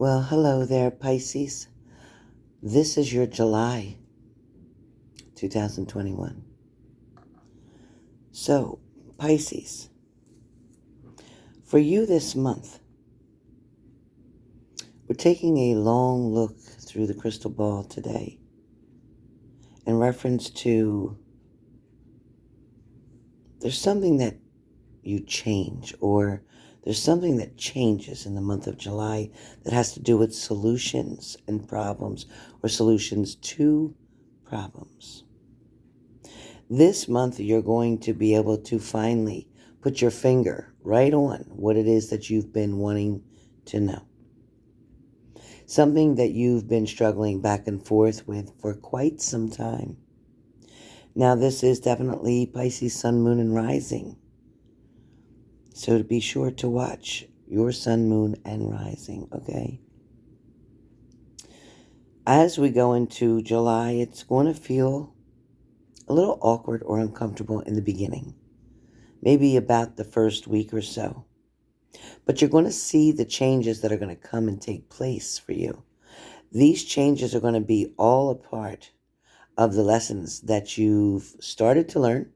Well, hello there, Pisces. This is your July 2021. So, Pisces, for you this month, we're taking a long look through the crystal ball today in reference to there's something that you change, or there's something that changes in the month of July that has to do with solutions and problems, or solutions to problems. This month, you're going to be able to finally put your finger right on what it is that you've been wanting to know. Something that you've been struggling back and forth with for quite some time. Now, this is definitely Pisces Sun, Moon, and Rising. So to be sure to watch your Sun, Moon, and Rising, okay? As we go into July, it's going to feel a little awkward or uncomfortable in the beginning. Maybe about the first week or so. But you're going to see the changes that are going to come and take place for you. These changes are going to be all a part of the lessons that you've started to learn,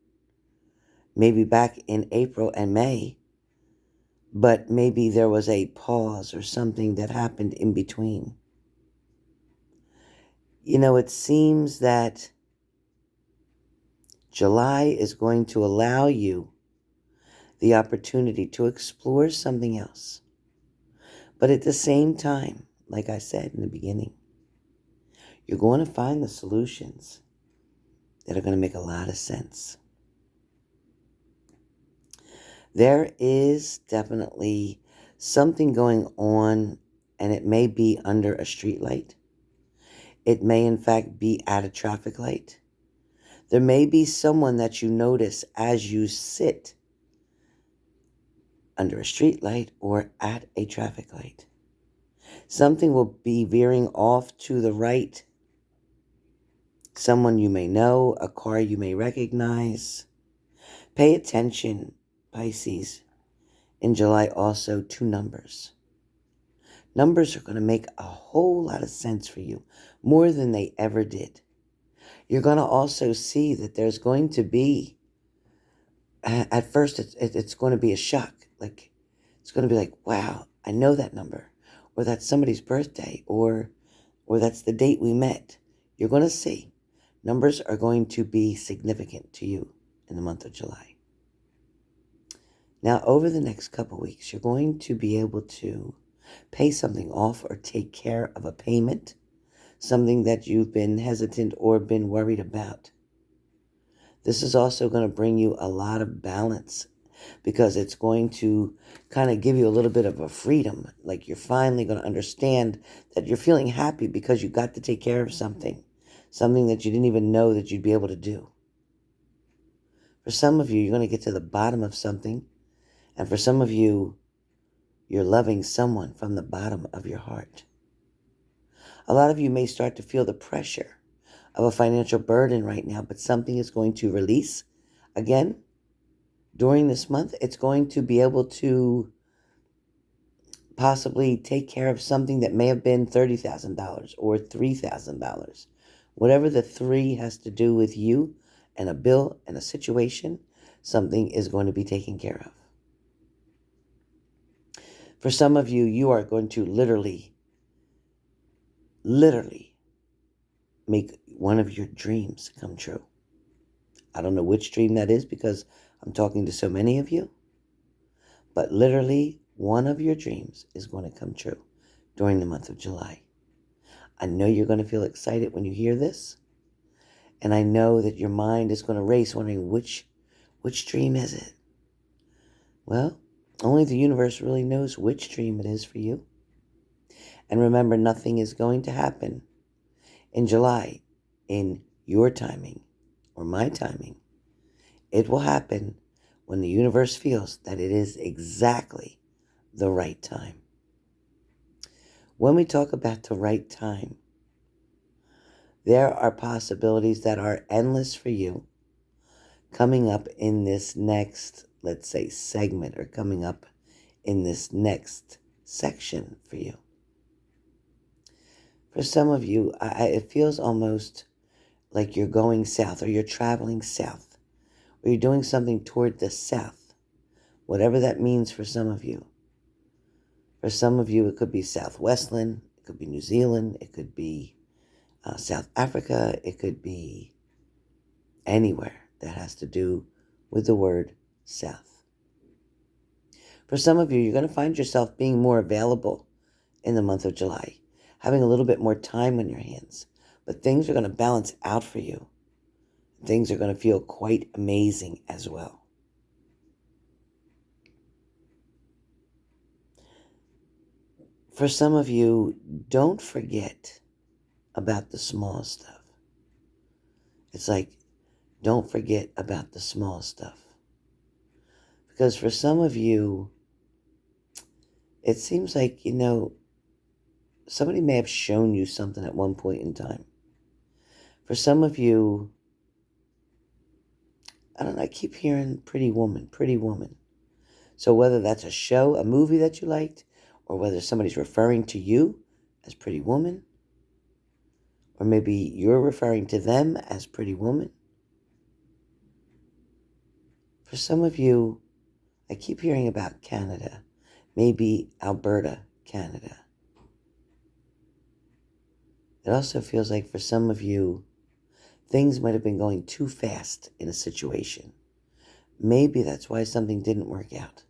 maybe back in April and May, but maybe there was a pause or something that happened in between. You know, it seems that July is going to allow you the opportunity to explore something else. But at the same time, like I said in the beginning, you're going to find the solutions that are going to make a lot of sense. There is definitely something going on, and it may be under a street light. It may, in fact, be at a traffic light. There may be someone that you notice as you sit under a street light or at a traffic light. Something will be veering off to the right. Someone you may know, a car you may recognize. Pay attention, Pisces, in July also to numbers. Numbers are going to make a whole lot of sense for you, more than they ever did. You're going to also see that there's going to be, at first it's going to be a shock. Like, it's going to be like, wow, I know that number. Or that's somebody's birthday. Or that's the date we met. You're going to see. Numbers are going to be significant to you in the month of July. Now, over the next couple weeks, you're going to be able to pay something off or take care of a payment, something that you've been hesitant or been worried about. This is also going to bring you a lot of balance because it's going to kind of give you a little bit of a freedom. Like you're finally going to understand that you're feeling happy because you got to take care of something that you didn't even know that you'd be able to do. For some of you, you're going to get to the bottom of something. And for some of you, you're loving someone from the bottom of your heart. A lot of you may start to feel the pressure of a financial burden right now, but something is going to release. Again, during this month, it's going to be able to possibly take care of something that may have been $30,000 or $3,000. Whatever the three has to do with you and a bill and a situation, something is going to be taken care of. For some of you, you are going to literally make one of your dreams come true. I don't know which dream that is because I'm talking to so many of you, but literally one of your dreams is going to come true during the month of July. I know you're going to feel excited when you hear this, and I know that your mind is going to race wondering which dream is it? Well, only the universe really knows which dream it is for you. And remember, nothing is going to happen in July in your timing or my timing. It will happen when the universe feels that it is exactly the right time. When we talk about the right time, there are possibilities that are endless for you coming up in this next, let's say, segment, or coming up in this next section for you. For some of you, it feels almost like you're going south or you're traveling south or you're doing something toward the south, whatever that means for some of you. For some of you, it could be Southwestland, it could be New Zealand, it could be South Africa, it could be anywhere that has to do with the word south. For some of you, you're going to find yourself being more available in the month of July, having a little bit more time on your hands. But things are going to balance out for you. Things are going to feel quite amazing as well. For some of you, don't forget about the small stuff. It's like, don't forget about the small stuff. Because for some of you, it seems like, somebody may have shown you something at one point in time. For some of you, I don't know, I keep hearing pretty woman, pretty woman. So whether that's a show, a movie that you liked, or whether somebody's referring to you as pretty woman, or maybe you're referring to them as pretty woman. For some of you, I keep hearing about Canada, maybe Alberta, Canada. It also feels like for some of you, things might have been going too fast in a situation. Maybe that's why something didn't work out.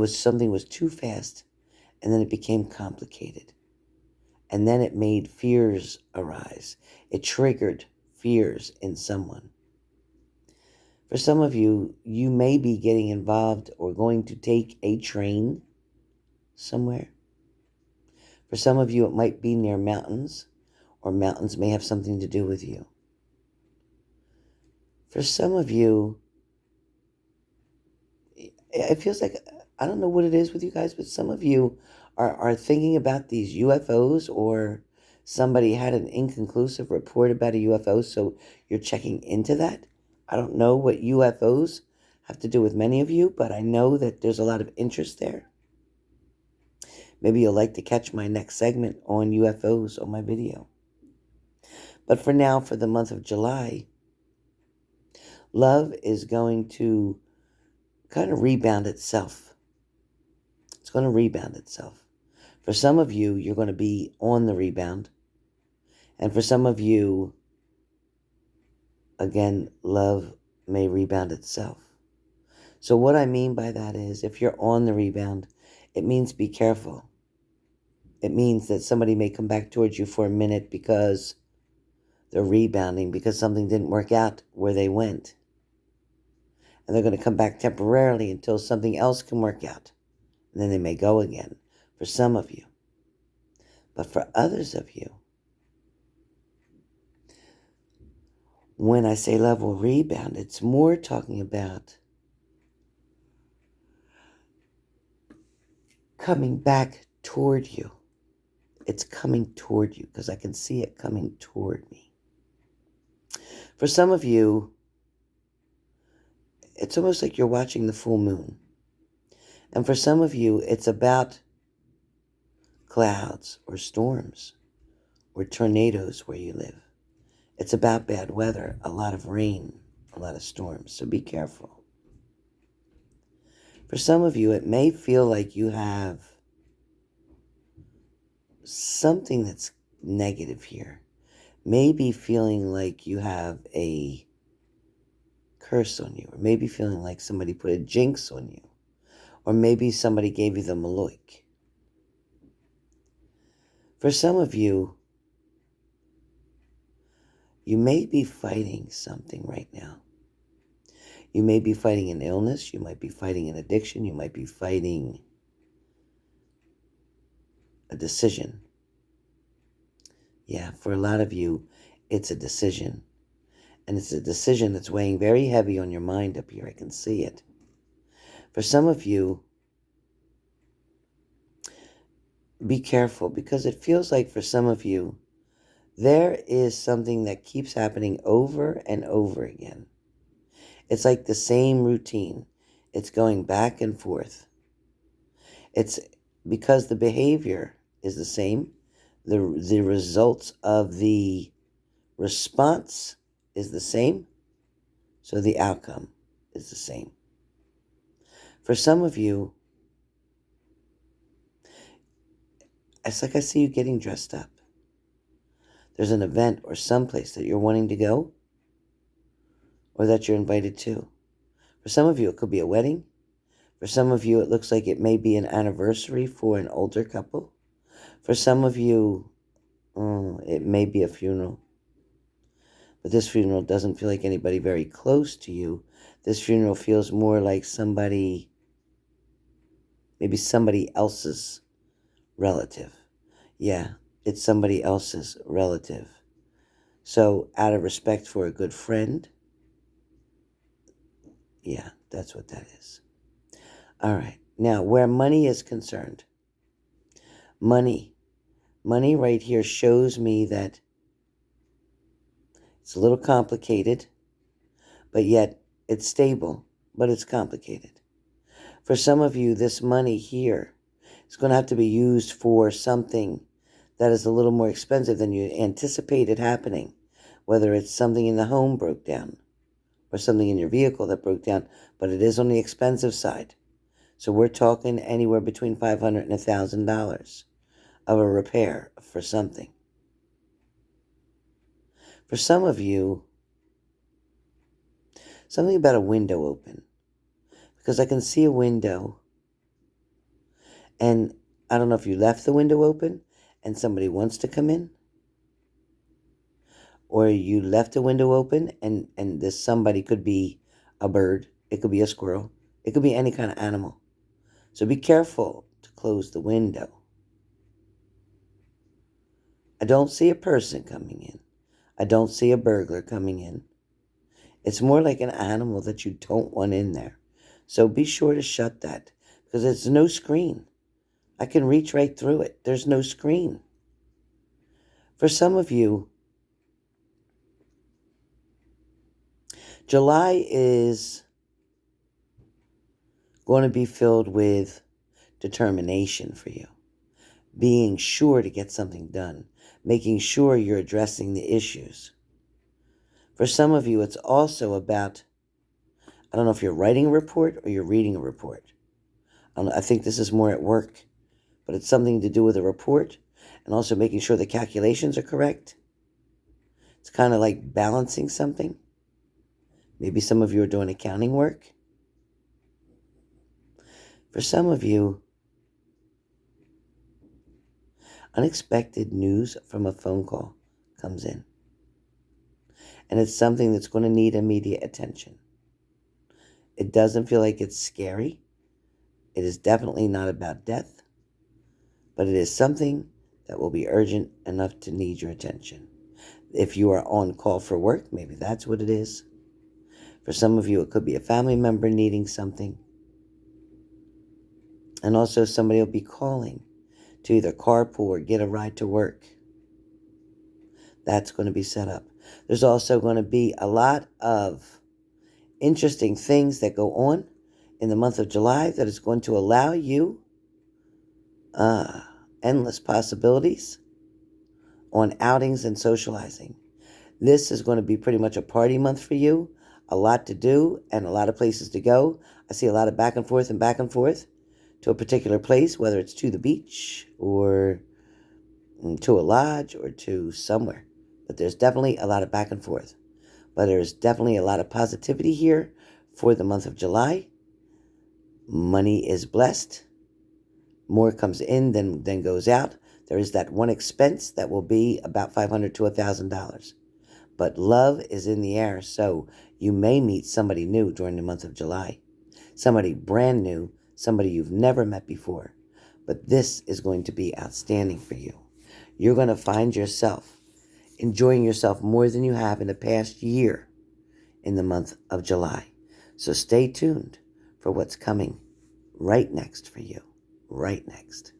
Something was too fast, and then it became complicated. And then it made fears arise. It triggered fears in someone. For some of you, you may be getting involved or going to take a train somewhere. For some of you, it might be near mountains, or mountains may have something to do with you. For some of you, it feels like, I don't know what it is with you guys, but some of you are thinking about these UFOs, or somebody had an inconclusive report about a UFO, so you're checking into that. I don't know what UFOs have to do with many of you, but I know that there's a lot of interest there. Maybe you'll like to catch my next segment on UFOs on my video. But for now, for the month of July, love is going to kind of rebound itself. It's going to rebound itself. For some of you, you're going to be on the rebound. And for some of you, again, love may rebound itself. So what I mean by that is, if you're on the rebound, it means be careful. It means that somebody may come back towards you for a minute because they're rebounding, because something didn't work out where they went. And they're going to come back temporarily until something else can work out. And then they may go again, for some of you. But for others of you, when I say love will rebound, it's more talking about coming back toward you. It's coming toward you, because I can see it coming toward me. For some of you, it's almost like you're watching the full moon. And for some of you, it's about clouds or storms or tornadoes where you live. It's about bad weather, a lot of rain, a lot of storms. So be careful. For some of you, it may feel like you have something that's negative here. Maybe feeling like you have a curse on you, or maybe feeling like somebody put a jinx on you, or maybe somebody gave you the maloik. For some of you, you may be fighting something right now. You may be fighting an illness, you might be fighting an addiction, you might be fighting a decision. Yeah, for a lot of you, it's a decision. And it's a decision that's weighing very heavy on your mind up here. I can see it. For some of you, be careful, because it feels like for some of you, there is something that keeps happening over and over again. It's like the same routine. It's going back and forth. It's because the behavior is the same. The results of the response is the same, so the outcome is the same. For some of you, it's like I see you getting dressed up. There's an event or someplace that you're wanting to go or that you're invited to. For some of you, it could be a wedding. For some of you, it looks like it may be an anniversary for an older couple. For some of you, it may be a funeral. But this funeral doesn't feel like anybody very close to you. This funeral feels more like maybe somebody else's relative. Yeah, it's somebody else's relative. So, out of respect for a good friend, yeah, that's what that is. All right. Now, where money is concerned, money right here shows me that it's a little complicated, but yet it's stable, but it's complicated. For some of you, this money here is going to have to be used for something that is a little more expensive than you anticipated happening, whether it's something in the home broke down or something in your vehicle that broke down, but it is on the expensive side. So we're talking anywhere between $500 and $1,000 of a repair for something. For some of you, something about a window open, because I can see a window, and I don't know if you left the window open and somebody wants to come in, or you left the window open and this somebody could be a bird, it could be a squirrel, it could be any kind of animal. So be careful to close the window. I don't see a person coming in. I don't see a burglar coming in. It's more like an animal that you don't want in there. So be sure to shut that, because there's no screen. I can reach right through it. There's no screen. For some of you, July is going to be filled with determination for you. Being sure to get something done. Making sure you're addressing the issues. For some of you, it's also about, I don't know if you're writing a report or you're reading a report. I think this is more at work, but it's something to do with a report and also making sure the calculations are correct. It's kind of like balancing something. Maybe some of you are doing accounting work. For some of you, unexpected news from a phone call comes in. And it's something that's going to need immediate attention. It doesn't feel like it's scary. It is definitely not about death. But it is something that will be urgent enough to need your attention. If you are on call for work, maybe that's what it is. For some of you, it could be a family member needing something. And also somebody will be calling to either carpool or get a ride to work. That's going to be set up. There's also going to be a lot of interesting things that go on in the month of July that is going to allow you endless possibilities on outings and socializing. This is going to be pretty much a party month for you, a lot to do and a lot of places to go. I see a lot of back and forth to a particular place, whether it's to the beach or to a lodge or to somewhere. But there's definitely a lot of back and forth. But there's definitely a lot of positivity here for the month of July. Money is blessed. More comes in than goes out. There is that one expense that will be about $500 to $1,000. But love is in the air, so you may meet somebody new during the month of July. Somebody brand new, somebody you've never met before. But this is going to be outstanding for you. You're going to find yourself enjoying yourself more than you have in the past year in the month of July. So stay tuned for what's coming right next for you. Right next.